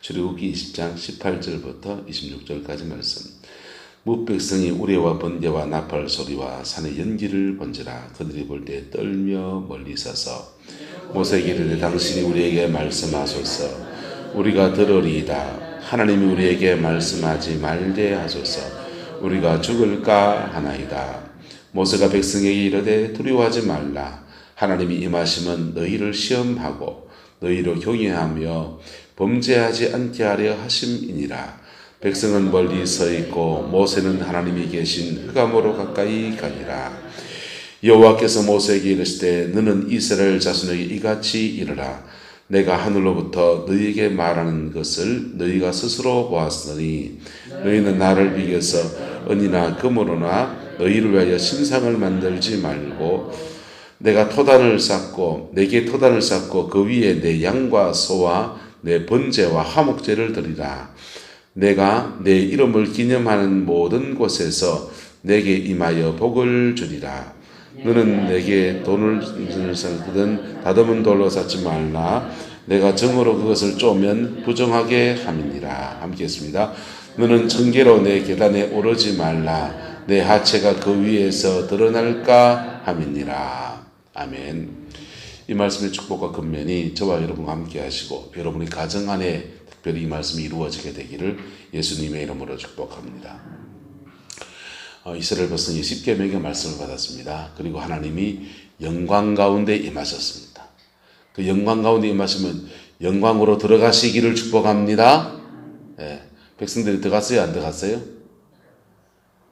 출애굽기 20장 18절부터 26절까지 말씀. 뭇백성이 우레와 번제와 나팔 소리와 산의 연기를 번지라. 그들이 볼 때 떨며 멀리 서서 모세에게 이르되 당신이 우리에게 말씀하소서. 우리가 들으리이다. 하나님이 우리에게 말씀하지 말되 하소서. 우리가 죽을까 하나이다. 모세가 백성에게 이르되 두려워하지 말라. 하나님이 임하시면 너희를 시험하고 너희로 경외하며 범죄하지 않게 하려 하심이니라. 백성은 멀리 서 있고 모세는 하나님이 계신 흑암으로 가까이 가니라. 여호와께서 모세에게 이르시되 너는 이스라엘 자손에게 이같이 이르라. 내가 하늘로부터 너희에게 말하는 것을 너희가 스스로 보았으니 너희는 나를 비교해서 은이나 금으로나 너희를 위하여 신상을 만들지 말고 내가 내게 토단을 쌓고 그 위에 내 양과 소와 내 번제와 화목제를 드리라. 내가 내 이름을 기념하는 모든 곳에서 내게 임하여 복을 주리라. 너는 내게 돈을 쌓든 다듬은 돌로 쌓지 말라. 내가 정으로 그것을 쪼면 부정하게 함이니라. 함께 했습니다. 너는 청계로 내 계단에 오르지 말라. 내 하체가 그 위에서 드러날까 함이니라. 아멘. 이 말씀의 축복과 근면이 저와 여러분과 함께 하시고 여러분의 가정 안에 특별히 이 말씀이 이루어지게 되기를 예수님의 이름으로 축복합니다. 이스라엘 백성이 십계명의 말씀을 받았습니다. 그리고 하나님이 영광 가운데 임하셨습니다. 그 영광 가운데 임하시면 영광으로 들어가시기를 축복합니다. 네. 백성들이 들어갔어요? 안 들어갔어요?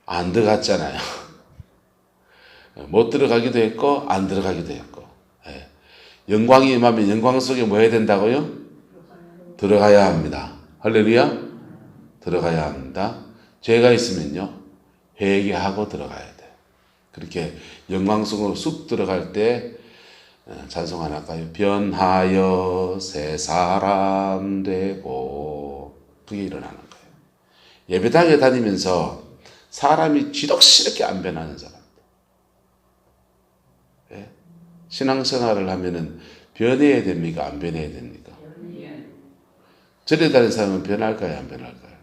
안 들어갔잖아요. 못 들어가기도 했고 안 들어가기도 했고. 네. 영광이 임하면 영광 속에 뭐 해야 된다고요? 들어가야 합니다. 할렐루야. 들어가야 합니다. 죄가 있으면요 회개하고 들어가야 돼. 그렇게 영광 속으로 쑥 들어갈 때 찬송 하나 할까요? 변하여 새 사람 되고. 그게 일어나는 거예요. 예배당에 다니면서 사람이 지독스럽게 안 변하는 사람. 예? 신앙생활을 하면은 변해야 됩니까? 안 변해야 됩니까? 절에 다니는 사람은 변할까요? 안 변할까요?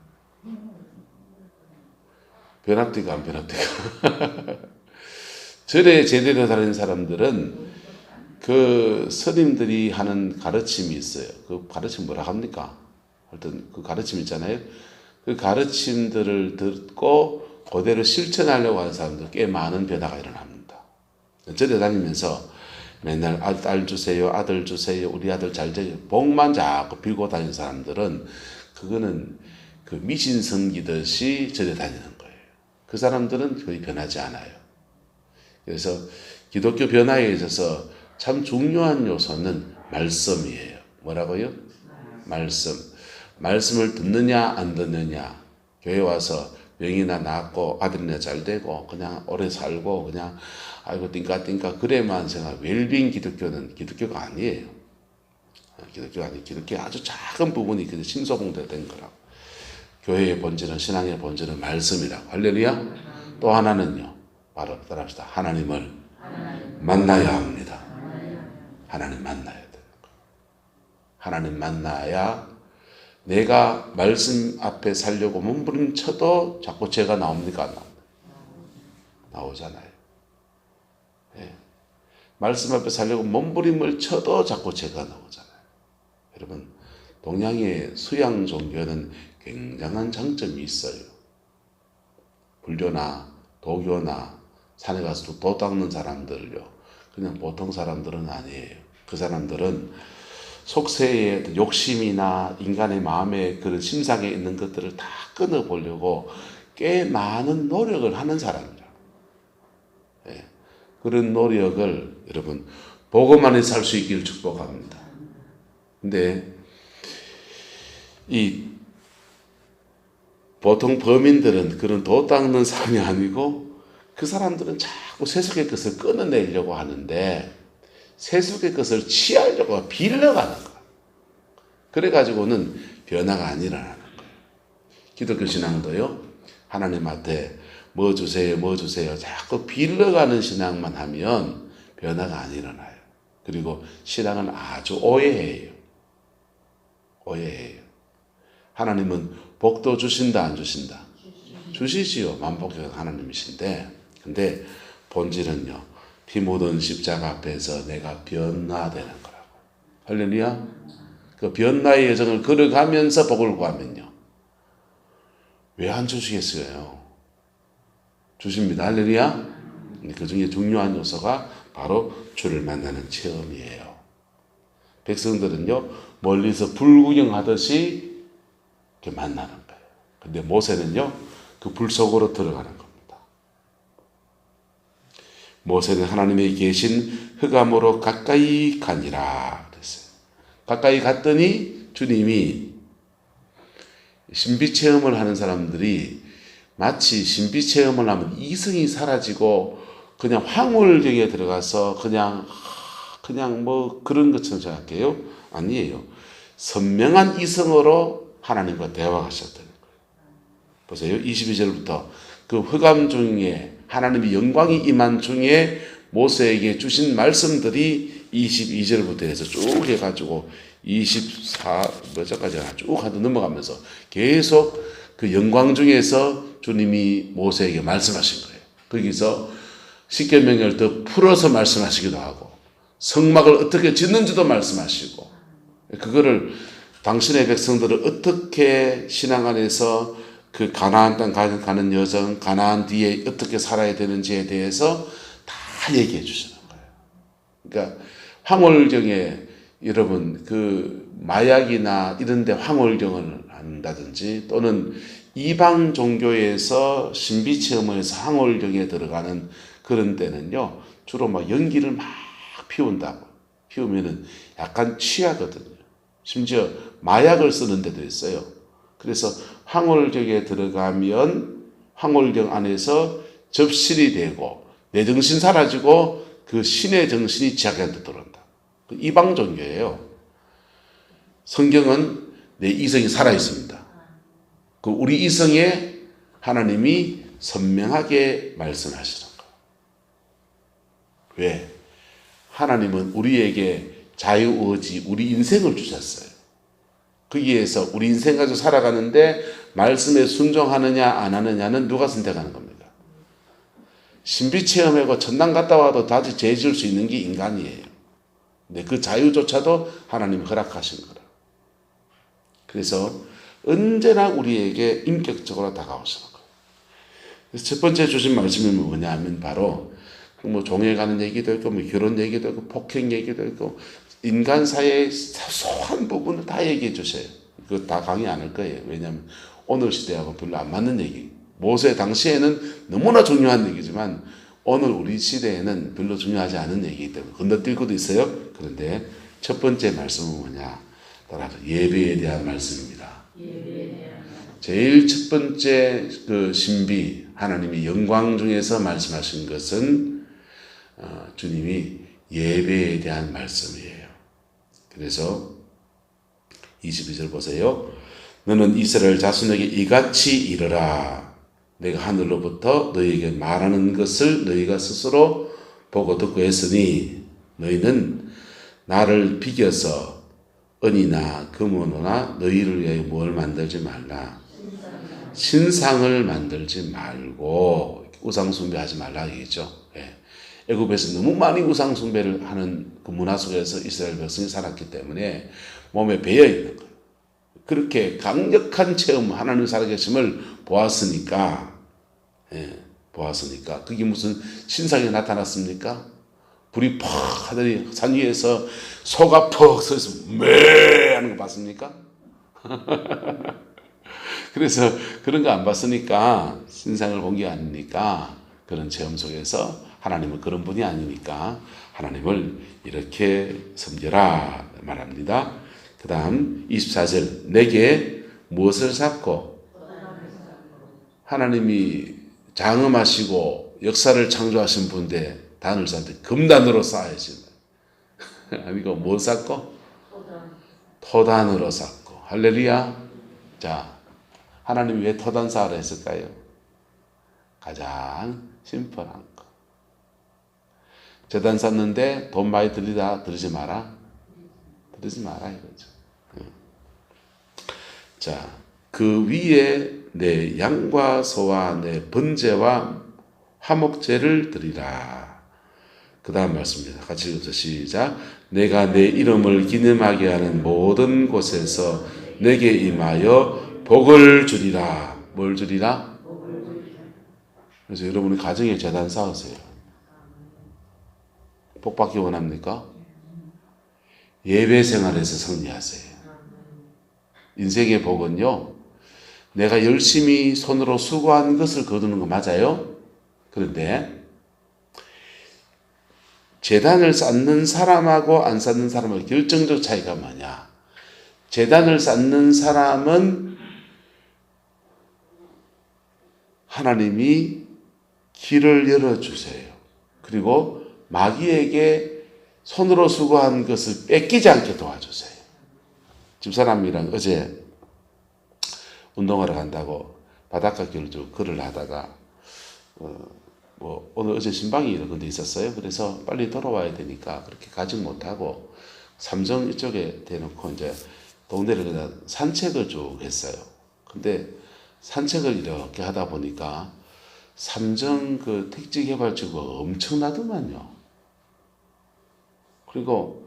변합니까? 안 변합니까? 절에 제대로 다니는 사람들은 그 스님들이 하는 가르침이 있어요. 그 가르침 뭐라 합니까? 하여튼 그 가르침 있잖아요. 그 가르침들을 듣고 그대로 실천하려고 하는 사람들 꽤 많은 변화가 일어납니다. 절에 다니면서 맨날 딸 주세요, 아들 주세요, 우리 아들 잘 되요, 복만 자꾸 빌고 다니는 사람들은 그거는 그 미신 섬기듯이 절에 다니는 거예요. 그 사람들은 거의 변하지 않아요. 그래서 기독교 변화에 있어서 참 중요한 요소는 말씀이에요. 뭐라고요? 말씀. 말씀을 듣느냐 안 듣느냐. 교회 와서 병이나 낫고 아들이나 잘 되고 그냥 오래 살고 그냥 아이고 띵까띵까 그래만 생각. 웰빙 기독교는 기독교가 아니에요. 기독교가 아니에요. 기독교의 아주 작은 부분이 그냥 신소봉대된 거라고. 교회의 본질은, 신앙의 본질은 말씀이라고. 할렐루야. 또 하나는요. 바로 따라합시다. 하나님을 만나야 합니다. 하나님 만나야 돼요. 하나님 만나야 내가 말씀 앞에 살려고 몸부림쳐도 자꾸 죄가 나옵니까? 안 나옵니까? 나오잖아요. 예. 말씀 앞에 살려고 몸부림을 쳐도 자꾸 죄가 나오잖아요. 여러분, 동양의 수양 종교는 굉장한 장점이 있어요. 불교나 도교나 산에 가서 도 닦는 사람들요. 그냥 보통 사람들은 아니에요. 그 사람들은 속세의 욕심이나 인간의 마음에 그런 심상에 있는 것들을 다 끊어보려고 꽤 많은 노력을 하는 사람이라. 예. 그런 노력을 여러분 보고만이 살 수 있기를 축복합니다. 근데 이 보통 범인들은 그런 도 닦는 사람이 아니고 그 사람들은 자꾸 세속의 것을 끊어내려고 하는데 세속의 것을 취하려고 빌려가는 거야. 그래가지고는 변화가 안 일어나는 거예요. 기독교 신앙도요. 하나님 앞에 뭐 주세요, 뭐 주세요. 자꾸 빌려가는 신앙만 하면 변화가 안 일어나요. 그리고 신앙은 아주 오해해요. 오해해요. 하나님은 복도 주신다 안 주신다? 주시지요. 만복의 하나님이신데, 근데 본질은요, 피 묻은 십자가 앞에서 내가 변화되는 거라고. 할렐루야. 그 변화의 여정을 걸어가면서 복을 구하면요, 왜 안 주시겠어요? 주십니다. 할렐루야. 그 중에 중요한 요소가 바로 주를 만나는 체험이에요. 백성들은요, 멀리서 불 구경하듯이 이렇게 만나는 거예요. 근데 모세는요, 그 불 속으로 들어가는 겁니다. 모세는 하나님의 계신 흑암으로 가까이 가니라 그랬어요. 가까이 갔더니 주님이, 신비 체험을 하는 사람들이 마치 신비 체험을 하면 이성이 사라지고 그냥 황홀경에 들어가서 그냥 뭐 그런 것처럼 생각해요. 아니에요. 선명한 이성으로 하나님과 대화하셨다는 거예요. 보세요. 22절부터 그 흑암 중에 하나님의 영광이 임한 중에 모세에게 주신 말씀들이 22절부터 해서 쭉 해가지고 24몇절까지 쭉 하도 넘어가면서 계속 그 영광 중에서 주님이 모세에게 말씀하신 거예요. 거기서 십계명을 더 풀어서 말씀하시기도 하고 성막을 어떻게 짓는지도 말씀하시고, 그거를 당신의 백성들을 어떻게 신앙 안에서 그 가나안 땅 가는 여정, 가나안 뒤에 어떻게 살아야 되는지에 대해서 다 얘기해 주시는 거예요. 그러니까 황홀경에 여러분 그 마약이나 이런 데 황홀경을 한다든지 또는 이방 종교에서 신비 체험을 해서 황홀경에 들어가는 그런 때는요, 주로 막 연기를 막 피운다고. 피우면은 약간 취하거든요. 심지어 마약을 쓰는 데도 있어요. 그래서 황홀경에 들어가면 황홀경 안에서 접실이 되고 내 정신 사라지고 그 신의 정신이 자기한테 들어온다. 이방 종교예요. 성경은 내 이성이 살아 있습니다. 그 우리 이성에 하나님이 선명하게 말씀하시는 거예요. 왜? 하나님은 우리에게 자유의지, 우리 인생을 주셨어요. 거기에서 우리 인생 가지고 살아가는데 말씀에 순종하느냐 안 하느냐는 누가 선택하는 겁니까? 신비 체험하고 천당 갔다 와도 다시 죄 지을 수 있는 게 인간이에요. 근데 그 자유조차도 하나님이 허락하신 거라. 그래서 언제나 우리에게 인격적으로 다가오시는 거예요. 그래서 첫 번째 주신 말씀이 뭐냐 하면 바로 뭐 종에 가는 얘기도 있고, 뭐 결혼 얘기도 있고, 폭행 얘기도 있고, 인간 사회의 사소한 부분을 다 얘기해 주세요. 그거 다 강의 안 할 거예요. 왜냐하면 오늘 시대하고 별로 안 맞는 얘기. 모세 당시에는 너무나 중요한 얘기지만 오늘 우리 시대에는 별로 중요하지 않은 얘기이기 때문에 건너뛸 것도 있어요. 그런데 첫 번째 말씀은 뭐냐? 따라서 예배에 대한 말씀입니다. 제일 첫 번째 그 신비, 하나님의 영광 중에서 말씀하신 것은 주님이 예배에 대한 말씀이에요. 그래서 22절 보세요. 너는 이스라엘 자손에게 이같이 이르라. 내가 하늘로부터 너희에게 말하는 것을 너희가 스스로 보고 듣고 했으니 너희는 나를 비겨서 은이나 금은이나 너희를 위하여 뭘 만들지 말라. 신상을 만들지 말고 우상 숭배하지 말라 얘기죠. 애굽에서 너무 많이 우상 숭배를 하는 그 문화 속에서 이스라엘 백성이 살았기 때문에 몸에 배어 있는 거예요. 그렇게 강력한 체험, 하나님 살아계심을 보았으니까, 그게 무슨 신상이 나타났습니까? 불이 퍽 하더니 산 위에서 소가 퍽 서서 매 하는 거 봤습니까? 그래서 그런 거 안 봤으니까, 신상을 본 게 아니니까 그런 체험 속에서 하나님은 그런 분이 아니니까 하나님을 이렇게 섬겨라 말합니다. 그 다음 24절 내게 무엇을 샀고, 하나님이 장엄하시고 역사를 창조하신 분인데 단을 샀는데 금단으로 쌓아야지. 아니고 뭐 샀고? 토단으로 샀고. 할렐루야. 자, 하나님이 왜 토단 쌓으라 했을까요? 가장 심플한 거. 재단 샀는데 돈 많이 들이지 마라. 들이지 마라 이거죠. 자, 그 위에 내 양과 소와 내 번제와 화목제를 드리라. 그 다음 말씀입니다. 같이 읽어서 시작. 내가 내 이름을 기념하게 하는 모든 곳에서 내게 임하여 복을 주리라. 뭘 주리라? 그래서 여러분이 가정에 제단 쌓으세요. 복 받기 원합니까? 예배 생활에서 승리하세요. 인생의 복은요, 내가 열심히 손으로 수고한 것을 거두는 거 맞아요? 그런데 제단을 쌓는 사람하고 안 쌓는 사람의 결정적 차이가 뭐냐? 제단을 쌓는 사람은 하나님이 길을 열어주세요. 그리고 마귀에게 손으로 수고한 것을 뺏기지 않게 도와주세요. 집사람이랑 어제 운동하러 간다고 바닷가 길을 쭉 걸을 하다가 오늘 어제 신방이 이런 데 있었어요. 그래서 빨리 돌아와야 되니까 그렇게 가지 못하고 삼성 이쪽에 대놓고 이제 동네를 그냥 산책을 쭉 했어요. 근데 산책을 이렇게 하다 보니까 삼성 그 택지개발지구가 엄청나더만요. 그리고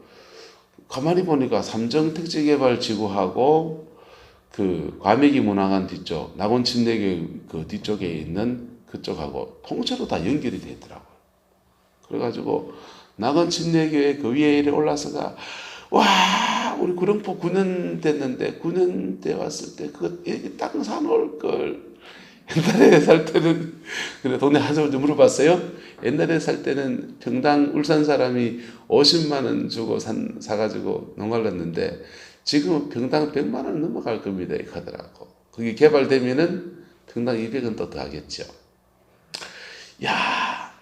가만히 보니까 삼성 택지개발지구하고 그 과메기 문화관 뒤쪽, 낙원 침례교 그 뒤쪽에 있는 그쪽하고 통째로 다 연결이 되더라고요. 그래가지고 낙원 침례교회 그 위에 이래 올라서가 와 우리 구룡포 9년 됐는데 9년 때 왔을 때 그거 땅 사놓을 걸 옛날에 살 때는 그래 동네 하자마자 물어봤어요. 옛날에 살 때는 평당 울산 사람이 50만 원 주고 사가지고 농갈랐는데 지금은 평당 100만 원 넘어갈 겁니다. 이렇게 하더라고. 그게 개발되면은 평당 200원 더 하겠죠. 야,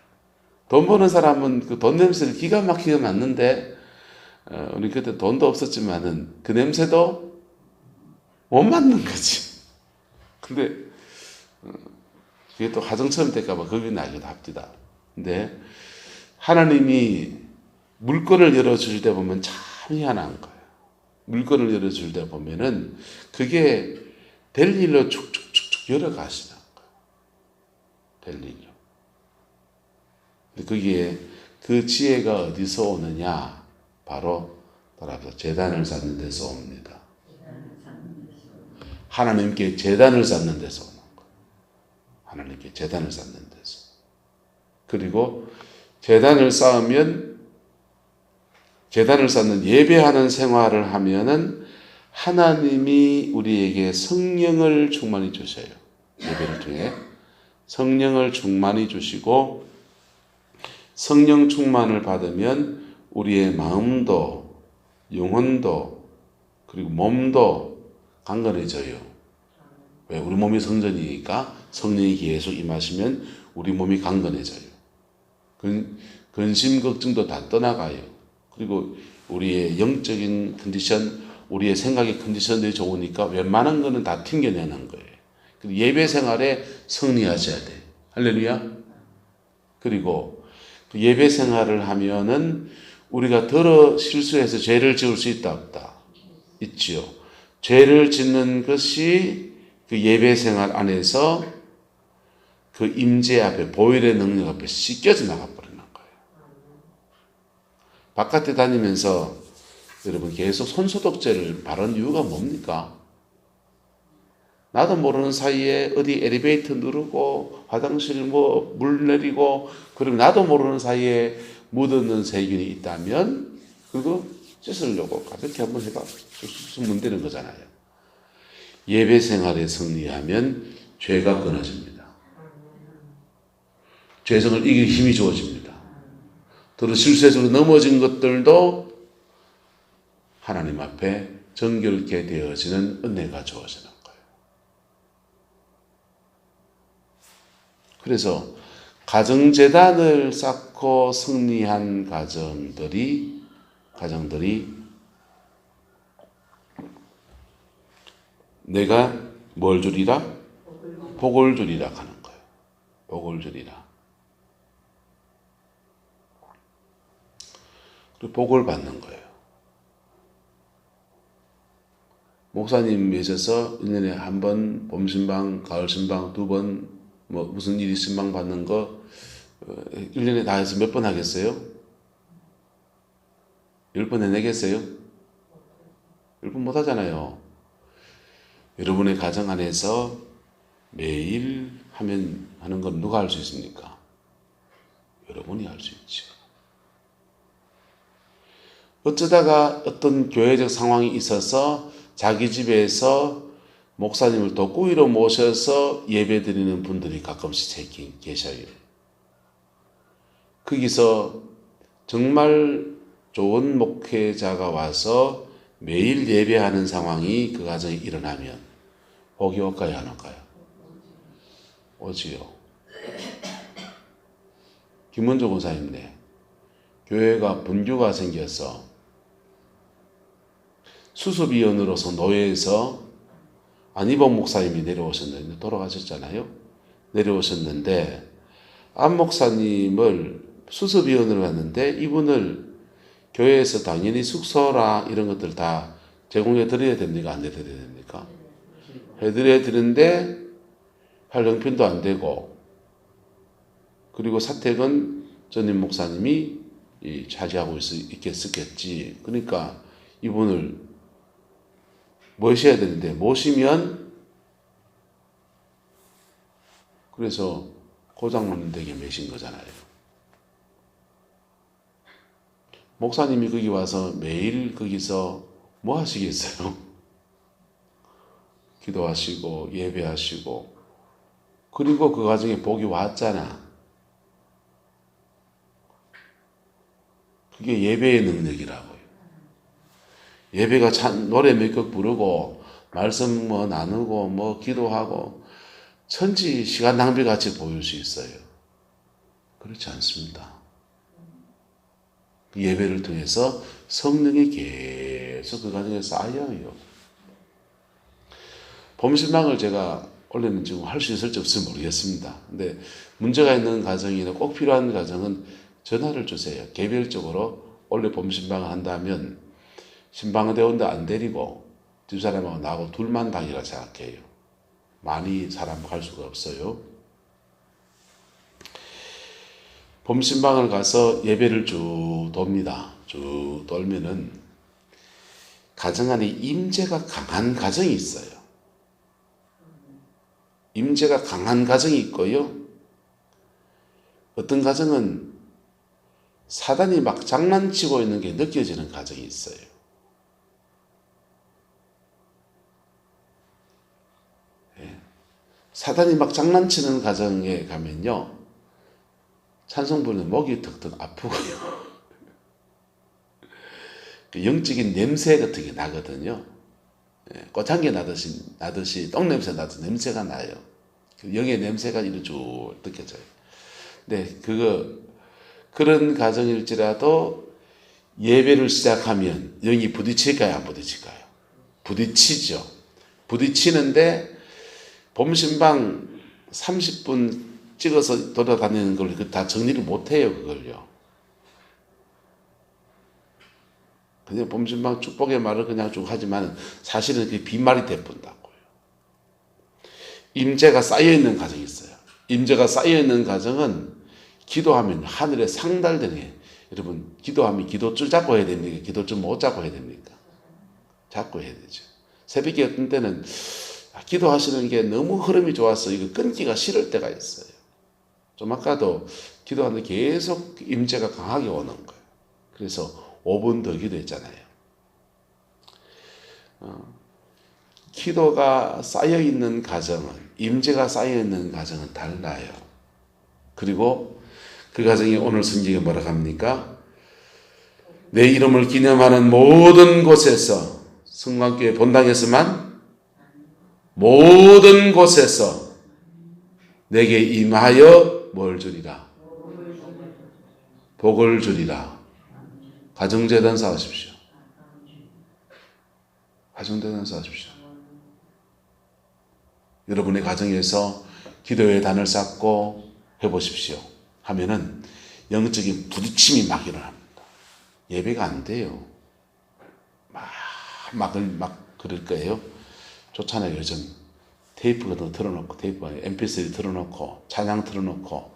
돈 버는 사람은 그 돈 냄새를 기가 막히게 맡는데 우리 그때 돈도 없었지만은 그 냄새도 못 맡는 거지. 근데 그게 또 하정처럼 될까봐 겁이 나기도 합니다. 근데 하나님이 물건을 열어줄 때 보면 참 희한한 거예요. 물건을 열어줄 때 보면은 그게 될 일로 축축축축 열어가시는 거예요. 될 일로. 근데 거기에 그 지혜가 어디서 오느냐? 바로 따라서 제단을 쌓는 데서 옵니다. 하나님께 제단을 쌓는 데서 오는 거예요. 하나님께 제단을 쌓는 데서. 그리고 제단을 쌓으면 제단을 쌓는 예배하는 생활을 하면은 하나님이 우리에게 성령을 충만히 주셔요. 예배를 통해 성령을 충만히 주시고 성령 충만을 받으면 우리의 마음도 영혼도 그리고 몸도 강건해져요. 왜? 우리 몸이 성전이니까 성령이 계속 임하시면 우리 몸이 강건해져요. 근심 걱정도 다 떠나가요. 그리고 우리의 영적인 컨디션, 우리의 생각의 컨디션들이 좋으니까 웬만한 거는 다 튕겨내는 거예요. 그리고 예배 생활에 승리하셔야 돼요. 할렐루야. 그리고 그 예배 생활을 하면은 우리가 더러 실수해서 죄를 지을 수 있다 없다? 있지요. 죄를 짓는 것이 그 예배 생활 안에서 그 임재 앞에 보혈의 능력 앞에 씻겨져 나가버리는 거예요. 바깥에 다니면서 여러분 계속 손소독제를 바른 이유가 뭡니까? 나도 모르는 사이에 어디 엘리베이터 누르고 화장실 물 내리고 그리고 나도 모르는 사이에 묻어있는 세균이 있다면 그거 씻으려고 가볍게 한번 해봐. 쑥쑥 문대는 거잖아요. 예배 생활에 승리하면 죄가 끊어집니다. 죄성을 이길 힘이 주어집니다. 또 실수해서 넘어진 것들도 하나님 앞에 정결케 되어지는 은혜가 주어지는 거예요. 그래서 가정재단을 쌓고 승리한 가정들이 내가 뭘 주리라? 복을 주리라 하는 거예요. 복을 주리라. 그리고 복을 받는 거예요. 목사님 계셔서 1년에 한 번 봄신방, 가을신방 2번 뭐 무슨 일이 신방 받는 거 1년에 다 해서 몇 번 하겠어요? 10번 해내겠어요? 10번 못 하잖아요. 여러분의 가정 안에서 매일 하는 건 누가 할 수 있습니까? 여러분이 할 수 있죠. 어쩌다가 어떤 교회적 상황이 있어서 자기 집에서 목사님을 독구이로 모셔서 예배 드리는 분들이 가끔씩 계셔요. 거기서 정말 좋은 목회자가 와서 매일 예배하는 상황이 그 가정에 일어나면 복이 올까요, 안 올까요? 오지요. 김원조 권사님네 교회가 분규가 생겨서 수습위원으로서 노예에서 안희범 목사님이 내려오셨는데 돌아가셨잖아요. 내려오셨는데 안 목사님을 수습위원으로 했는데 이분을 교회에서 당연히 숙소라 이런 것들 다 제공해 드려야 됩니까? 안 해드려야 됩니까? 해드려야 되는데 할 형편도 안 되고 그리고 사택은 전임 목사님이 차지하고 있겠지. 그러니까 이분을 모셔야 되는데 모시면 그래서 고장난 댁에 매신 거잖아요. 목사님이 거기 와서 매일 거기서 뭐 하시겠어요? 기도하시고 예배하시고 그리고 그 가정에 복이 왔잖아. 그게 예배의 능력이라고요. 예배가 참 노래 몇 곡 부르고 말씀 뭐 나누고 뭐 기도하고 천지 시간 낭비 같이 보일 수 있어요. 그렇지 않습니다. 예배를 통해서 성령이 계속 그 가정에 쌓여요. 봄신방을 제가 원래는 지금 할 수 있을지 없을지 모르겠습니다. 근데 문제가 있는 가정이나 꼭 필요한 가정은 전화를 주세요. 개별적으로 원래 봄신방을 한다면 신방대원도 안 데리고 집사람하고 나하고 둘만 다니라 생각해요. 많이 사람 갈 수가 없어요. 봄신방을 가서 예배를 쭉 돕니다. 쭉 돌면은 가정 안에 임재가 강한 가정이 있어요. 임재가 강한 가정이 있고요. 어떤 가정은 사단이 막 장난치고 있는 게 느껴지는 가정이 있어요. 사단이 막 장난치는 가정에 가면요. 찬송부는 목이 턱턱 아프고요. 영적인 냄새 같은 게 나거든요. 꽃향기 나듯이 똥냄새 나듯이 냄새가 나요. 영의 냄새가 이렇게 쭉 느껴져요. 근데 그런 가정일지라도 예배를 시작하면 영이 부딪힐까요? 안 부딪힐까요? 부딪히죠. 부딪히는데 봄신방 30분 찍어서 돌아다니는 걸 다 정리를 못해요. 그걸요. 그냥 봄신방 축복의 말을 그냥 쭉 하지만 사실은 그게 빈말이 돼본다고요. 임재가 쌓여있는 가정이 있어요. 임재가 쌓여있는 가정은 기도하면 하늘에 상달되는 게 여러분 기도하면 기도줄 잡고 해야 됩니까? 기도줄 못 잡고 해야 됩니까? 잡고 해야 되죠. 새벽에 어떤 때는 기도하시는 게 너무 흐름이 좋아서 이거 끊기가 싫을 때가 있어요. 좀 아까도 기도하는데 계속 임재가 강하게 오는 거예요. 그래서 5분 더 기도했잖아요. 기도가 쌓여있는 가정은 임재가 쌓여있는 가정은 달라요. 그리고 그 가정이 오늘 성경에 뭐라고 합니까? 내 이름을 기념하는 모든 곳에서 성곽교회 본당에서만 모든 곳에서 내게 임하여 뭘 주리라? 복을 주리라. 가정재단 쌓으십시오. 가정재단 쌓으십시오. 여러분의 가정에서 기도의 단을 쌓고 해보십시오. 하면은 영적인 부딪힘이 막 일어납니다. 예배가 안 돼요. 막 그럴 거예요. 좋잖아요. 요즘 테이프 같은 거 틀어놓고, 테이프 MP3 틀어놓고, 찬양 틀어놓고,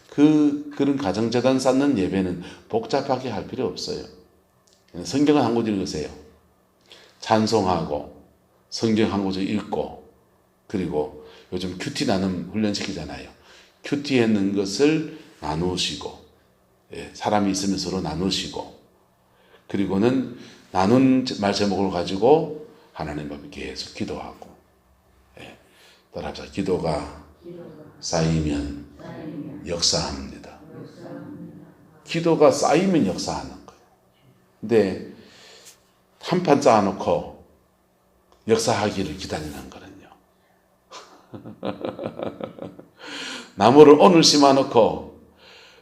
그런 가정재단 쌓는 예배는 복잡하게 할 필요 없어요. 성경을 한 구절 읽으세요. 찬송하고, 성경 한 구절 읽고, 그리고 요즘 큐티 나눔 훈련시키잖아요. 큐티 했는 것을 나누시고, 사람이 있으면 서로 나누시고, 그리고는 나눈 말 제목을 가지고 하나님 앞에 계속 기도하고, 따라합시다. 기도가 쌓이면 역사합니다. 기도가 쌓이면 역사하는 거예요. 근데 한 판 쌓아놓고 역사하기를 기다리는 거는요. 나무를 오늘 심어놓고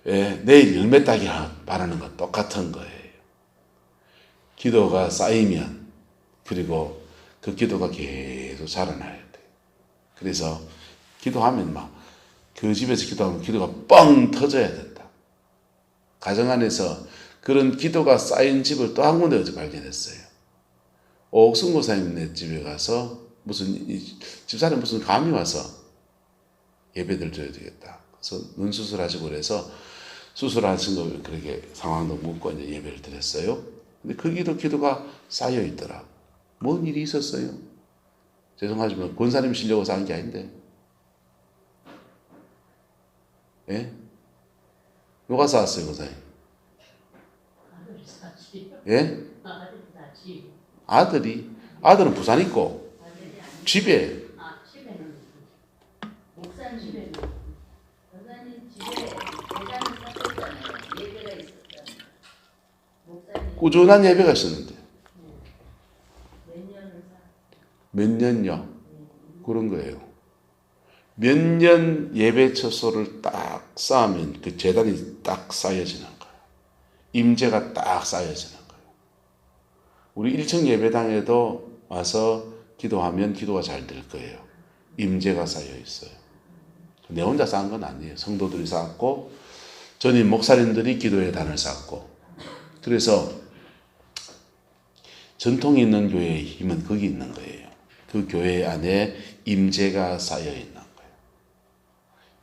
내일 열매 따기 바라는 건 똑같은 거예요. 기도가 쌓이면, 그리고 그 기도가 계속 자라나야 돼요. 그래서 기도하면 그 집에서 기도하면 기도가 뻥 터져야 된다. 가정 안에서 그런 기도가 쌓인 집을 또 한 군데 어제 발견했어요. 옥순 고사님네 집에 가서 집사람 무슨 감이 와서 예배들 드려야 되겠다. 그래서 눈 수술하시고 그래서 수술하신 거 그렇게 상황도 묻고 이제 예배를 드렸어요. 근데 거기도 기도가 쌓여 있더라. 뭔 일이 있었어요? 죄송하지만 권사님 쉬려고 쌓은 게 아닌데. 예? 누가 쌓았어요, 권사님? 예? 아들은 부산 있고 집에. 목사님 집에 권사님 집에 대단을 쌓았잖아요. 예배가 있었잖아요. 목사님 꾸준한 예배가 있었는데. 몇 년요? 그런 거예요. 몇 년 예배 처소를 딱 쌓으면 그 재단이 딱 쌓여지는 거예요. 임재가 딱 쌓여지는 거예요. 우리 1층 예배당에도 와서 기도하면 기도가 잘 될 거예요. 임재가 쌓여 있어요. 내 혼자 쌓은 건 아니에요. 성도들이 쌓았고, 전임 목사님들이 기도의 단을 쌓고, 그래서 전통이 있는 교회의 힘은 거기 있는 거예요. 그 교회 안에 임재가 쌓여 있는 거예요.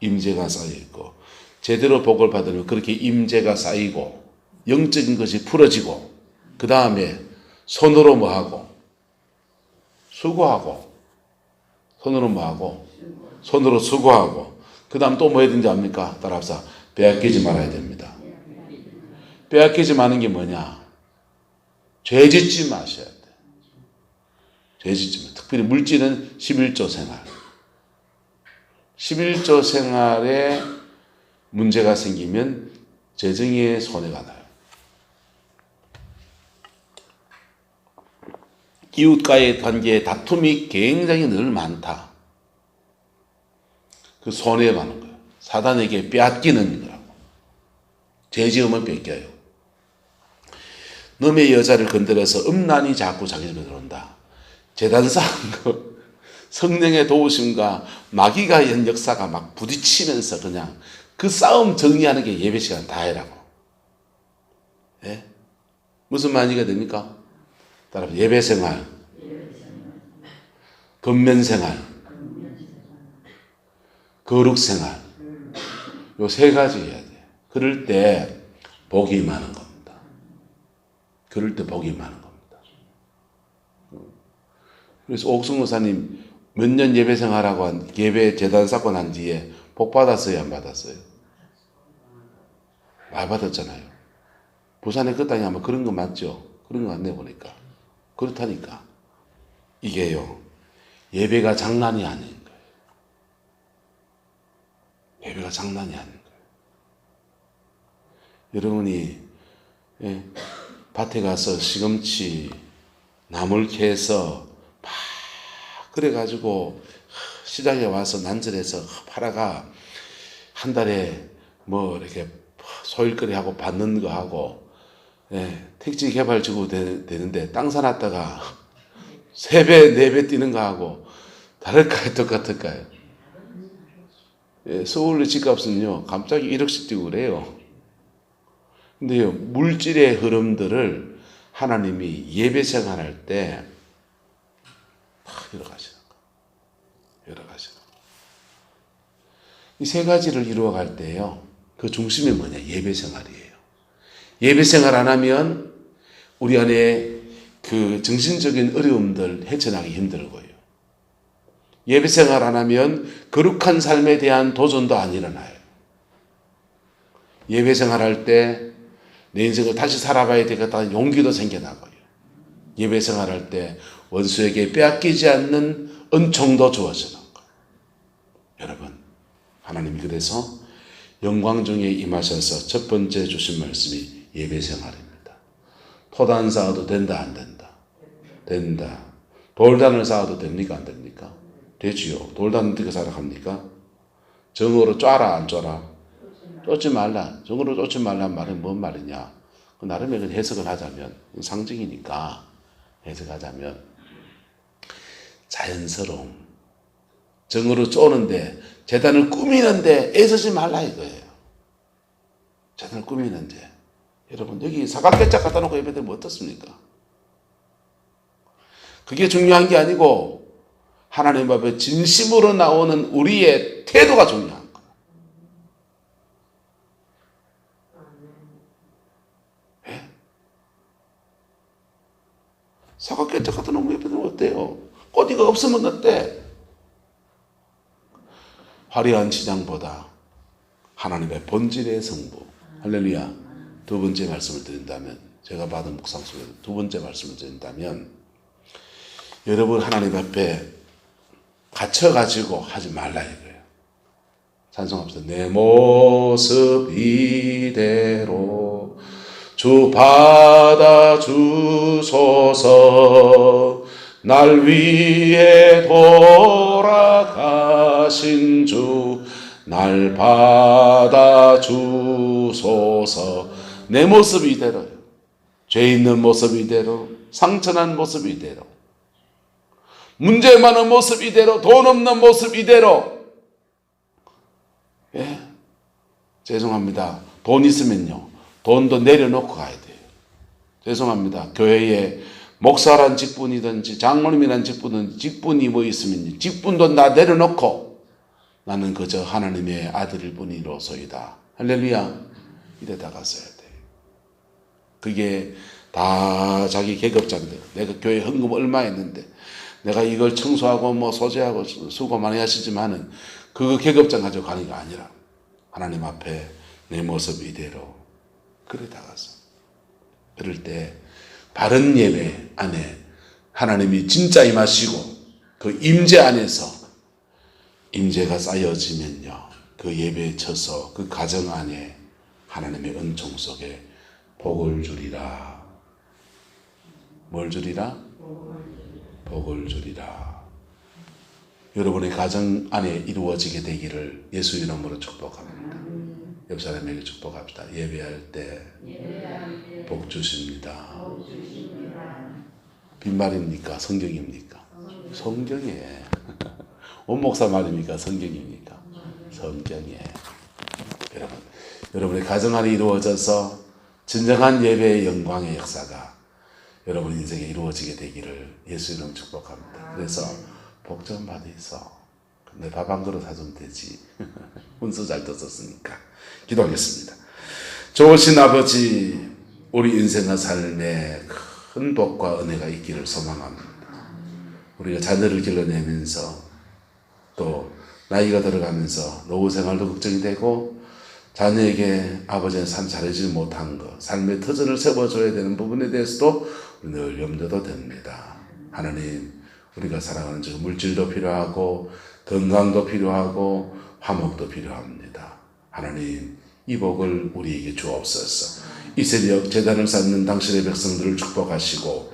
임재가 쌓여 있고, 제대로 복을 받으면 그렇게 임재가 쌓이고, 영적인 것이 풀어지고, 그 다음에 손으로 뭐하고, 수고하고, 손으로 뭐하고, 손으로 수고하고, 그 다음 또 뭐 해야 되는지 압니까? 따라합시다. 빼앗기지 말아야 됩니다. 빼앗기지 마는 게 뭐냐? 죄 짓지 마셔야 돼. 죄 짓지 마. 특별히 물질은 11조 생활. 11조 생활에 문제가 생기면 재정의 손해가 나요. 이웃과의 관계에 다툼이 굉장히 늘 많다. 그 손해가는 거예요. 사단에게 빼앗기는 거라고. 죄 지으면 뺏겨요. 놈의 여자를 건드려서 음란이 자꾸 자기 집에 들어온다. 재단 쌓은 거, 성령의 도우심과 마귀가 연 역사가 막 부딪히면서 그냥 그 싸움 정리하는 게 예배 시간 다 해라고. 예? 무슨 말이가 됩니까? 따라서 예배 생활, 건면 생활, 거룩 생활, 요 세 가지 해야 돼. 그럴 때 복이 많은 겁니다. 그럴 때 복이 많은 겁니다. 그래서 옥승 목사님 몇 년 예배 생활하고 예배 재단 쌓고 난 뒤에 복 받았어요, 안 받았어요? 많이 받았잖아요. 부산의 그 땅이 아마 그런 거 맞죠? 그런 거 같네 보니까. 그렇다니까. 이게요, 예배가 장난이 아닌 거예요. 예배가 장난이 아닌 거예요. 여러분이 밭에 가서 시금치, 나물 캐서 막 그래가지고 시장에 와서 난절해서 팔아가 한 달에 뭐 이렇게 소일거리 하고 받는 거 하고 택지 개발 주고 되는데 땅 사놨다가 3배, 4배 뛰는 거 하고 다를까요? 똑같을까요? 서울의 집값은요, 갑자기 1억씩 뛰고 그래요. 근데요, 물질의 흐름들을 하나님이 예배 생활할 때 여러 가지는 거. 여러 가지는 거. 이 세 가지를 이루어갈 때요. 그 중심이 뭐냐? 예배 생활이에요. 예배 생활 안 하면 우리 안에 그 정신적인 어려움들 헤쳐나기 힘들고요. 예배 생활 안 하면 거룩한 삶에 대한 도전도 안 일어나요. 예배 생활할 때 내 인생을 다시 살아봐야 되겠다는 용기도 생겨나고요. 예배 생활할 때 원수에게 빼앗기지 않는 은총도 주어지는 거예요. 여러분, 하나님이 그래서 영광 중에 임하셔서 첫 번째 주신 말씀이 예배 생활입니다. 토단 쌓아도 된다, 안 된다? 된다. 돌단을 쌓아도 됩니까, 안 됩니까? 되지요. 돌단 어떻게 살아갑니까? 정으로 쪼라, 안 쪼라? 쫓지 말라. 정으로 쫓지 말라는 말은 뭔 말이냐? 그 나름의 해석을 하자면, 상징이니까 해석하자면, 자연스러움. 정으로 쪼는데, 재단을 꾸미는데 애쓰지 말라 이거예요. 재단을 꾸미는데. 여러분, 여기 사각개짝 갖다 놓고 예배드리면 어떻습니까? 그게 중요한 게 아니고, 하나님 앞에 진심으로 나오는 우리의 태도가 중요한 거예요. 예? 사각개짝 갖다 놓으면 예배드리면 어때요? 꼬리가 없으면 어때? 화려한 시장보다 하나님의 본질의 성부. 할렐루야. 두 번째 말씀을 드린다면, 제가 받은 묵상 속에서 두 번째 말씀을 드린다면, 여러분 하나님 앞에 갇혀가지고 하지 말라 이거예요. 찬송합시다. 내 모습 이대로 주 받아주소서. 날 위해 돌아가신 주 날 받아주소서. 내 모습 이대로요. 죄 있는 모습 이대로, 상처난 모습 이대로, 문제 많은 모습 이대로, 돈 없는 모습 이대로. 예? 죄송합니다. 돈 있으면요, 돈도 내려놓고 가야 돼요. 죄송합니다. 교회에 목사란 직분이든지 장로님이란 직분이 뭐 있으면 직분도 다 내려놓고 나는 그저 하나님의 아들일 뿐이로소이다. 할렐루야. 이래 나갔어야 돼요. 그게 다 자기 계급자인데, 내가 교회 헌금 얼마 했는데, 내가 이걸 청소하고 뭐 소재하고 수고 많이 하시지만은 그거 계급장 가지고 가는 게 아니라 하나님 앞에 내 모습 이대로 그래 나가서, 그럴 때 바른 예배 안에 하나님이 진짜 임하시고 그 임재 안에서 임재가 쌓여지면요, 그 예배에 쳐서 그 가정 안에 하나님의 은총 속에 복을 주리라. 뭘 주리라? 복을 주리라. 여러분의 가정 안에 이루어지게 되기를 예수 이름으로 축복합니다. 옆 사람에게 축복합시다. 예배할 때 복 주십니다. 빈말입니까? 성경입니까? 성경에. 원목사 말입니까? 성경입니까? 성경에. 여러분의 가정 안에 이루어져서 진정한 예배의 영광의 역사가 여러분 인생에 이루어지게 되기를 예수 이름 축복합니다. 그래서 복 좀 받으소. 내 밥 한 그릇 사주면 되지. 훈수 잘 떴었으니까. 기도하겠습니다. 좋으신 아버지, 우리 인생의 삶에 큰 복과 은혜가 있기를 소망합니다. 우리가 자녀를 길러내면서 또 나이가 들어가면서 노후 생활도 걱정이 되고, 자녀에게 아버지의 삶 잘해주지 못한 것, 삶의 터전을 세워줘야 되는 부분에 대해서도 늘 염려도 됩니다. 하나님, 우리가 살아가는 저 물질도 필요하고 건강도 필요하고 화목도 필요합니다. 하나님, 이 복을 우리에게 주옵소서. 이 새벽 제단을 쌓는 당신의 백성들을 축복하시고,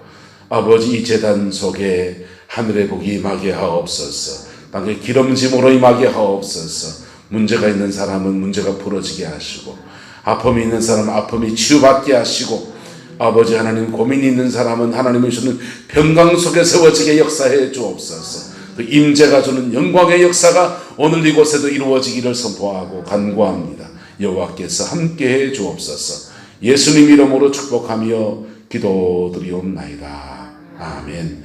아버지 이 제단 속에 하늘의 복이 임하게 하옵소서. 땅의 기름짐으로 임하게 하옵소서. 문제가 있는 사람은 문제가 풀어지게 하시고, 아픔이 있는 사람은 아픔이 치유받게 하시고, 아버지 하나님, 고민이 있는 사람은 하나님이 주는 평강 속에 세워지게 역사해 주옵소서. 그 임재가 주는 영광의 역사가 오늘 이곳에도 이루어지기를 선포하고 간구합니다. 여호와께서 함께해 주옵소서. 예수님 이름으로 축복하며 기도드리옵나이다. 아멘.